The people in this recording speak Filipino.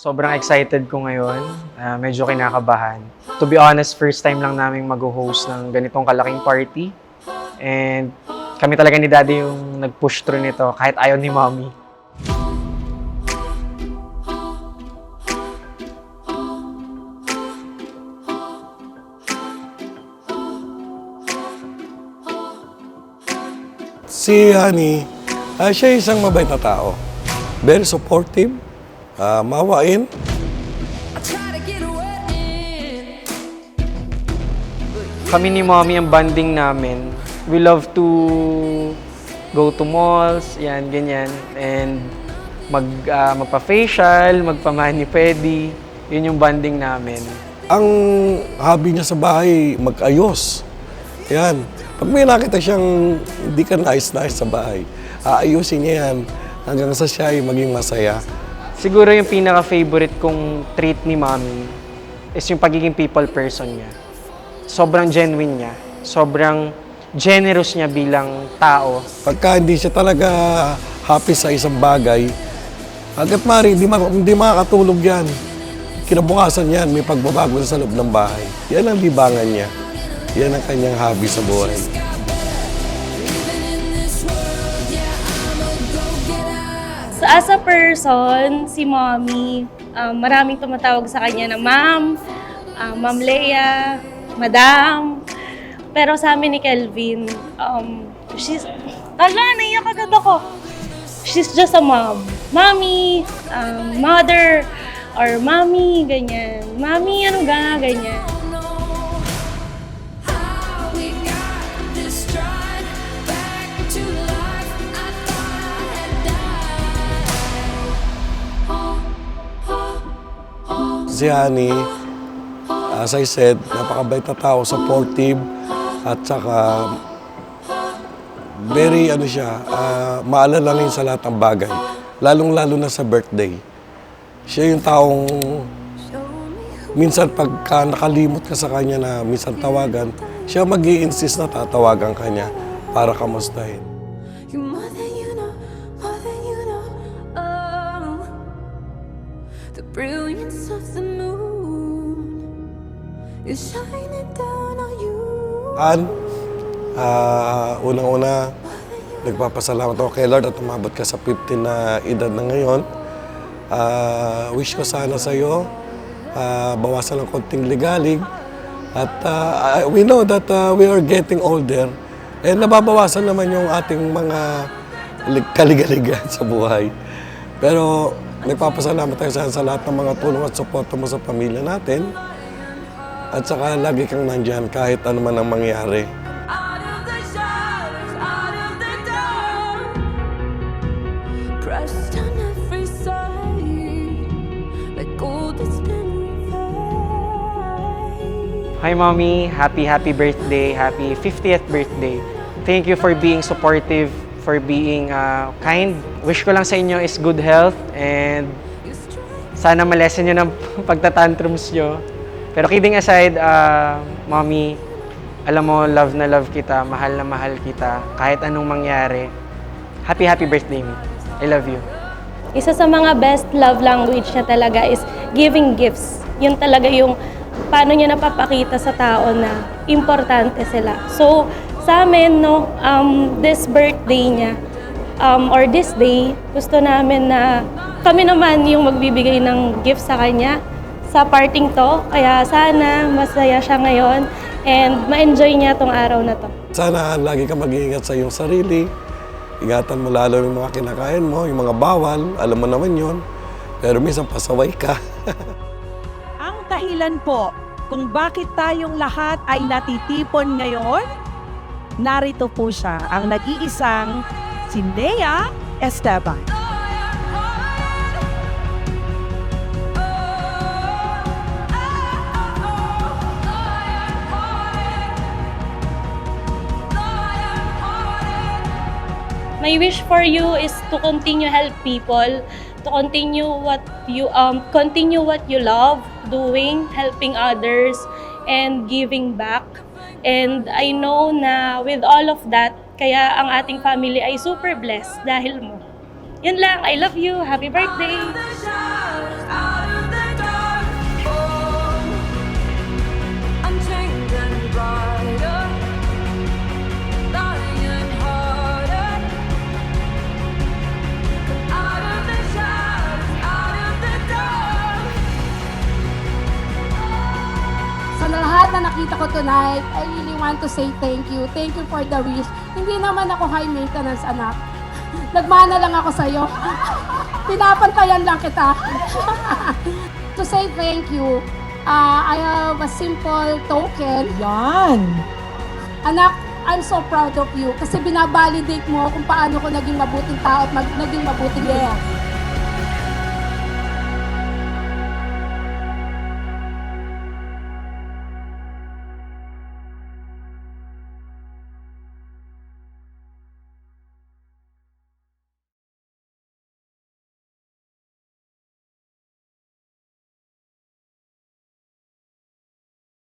Sobrang excited ko ngayon. Medyo kinakabahan. To be honest, first time lang namin mag-host ng ganitong kalaking party. And kami talaga ni Daddy yung nag-push through nito kahit ayaw ni Mommy. Si Honey, siya isang mabait na tao. Very supportive, maawain. Kami ni Mommy ang bonding namin. We love to go to malls, yan, ganyan. And magpa-facial, magpa-mani-pedi. Yun yung bonding namin. Ang hobby niya sa bahay, mag-ayos. Yan. Pag may nakita siyang hindi ka nais-nais sa bahay, aayusin niya yan hanggang sa siya ay maging masaya. Siguro yung pinaka-favorite kong trait ni Mommy is yung pagiging people person niya. Sobrang genuine niya. Sobrang generous niya bilang tao. Pagka hindi siya talaga happy sa isang bagay, hanggat maaari, hindi makakatulog yan. Kinabukasan yan, may pagbabago sa loob ng bahay. Yan ang libangan niya. Yan ang kanyang hobby sa buhay. So as a person, si Mommy, maraming tumatawag sa kanya na Ma'am, Ma'am Leia, Madam. Pero sa amin ni Kelvin, naiyak agad ako. She's just a mom. Mommy, mother, or mommy, ganyan. Mommy, ano ga, ganyan. Si Honey, as I said, napakabait na tao, supportive, at saka very maalalanin sa lahat ng bagay. Lalong-lalo na sa birthday. Siya yung taong minsan pagka nakalimot ka sa kanya na minsan tawagan, siya mag-i-insist na tatawagan ka niya para kamustahin. The brilliance of the moon is shining down on you. Unang-una, nagpapasalamat ako kay Lord at umabot ka sa 15 na edad na ngayon. Wish ko sana sa'yo, bawasan ng konting ligalig. At we know that we are getting older. And nababawasan naman yung ating mga kaligaligan sa buhay. Pero nagpapasalamat tayo sa lahat ng mga tulong at suporta mo sa pamilya natin. At saka lagi kang nandyan kahit ano man ang mangyari. Out of the shadows, out of the dark, pressed on every side, like gold that's been refined. Hi Mommy, happy birthday, happy 50th birthday. Thank you for being supportive, for being kind. Wish ko lang sa inyo is good health and sana malesen nyo ng pagtatantrums nyo. Pero kidding aside, Mommy, alam mo, love na love kita, mahal na mahal kita, kahit anong mangyari. Happy birthday, me. I love you. Isa sa mga best love language niya talaga is giving gifts. Yun talaga yung paano niya napapakita sa tao na importante sila. So, sa amin, no, this birthday niya, or this day, gusto namin na kami naman yung magbibigay ng gift sa kanya sa parting to. Kaya sana masaya siya ngayon and ma-enjoy niya tong araw na to. Sana lagi ka mag-iingat sa iyong sarili. Ingatan mo lalo yung mga kinakain mo, yung mga bawal. Alam mo naman yon. Pero minsan pasaway ka. Ang dahilan po kung bakit tayong lahat ay natitipon ngayon, narito po siya, ang nag-iisang si Leia Esteban. My wish for you is to continue help people, to continue what you love doing, helping others and giving back. And I know na with all of that, kaya ang ating family ay super blessed dahil mo. Yun lang, I love you. Happy birthday! Out of nakita ko tonight, I really want to say thank you. Thank you for the wish. Hindi naman ako high maintenance, anak. Nagmana lang ako sa'yo. Pinapantayan lang kita. To say thank you, I have a simple token. Yan. Anak, I'm so proud of you kasi binabalidate mo kung paano ko naging mabuting tao at naging mabuting ina.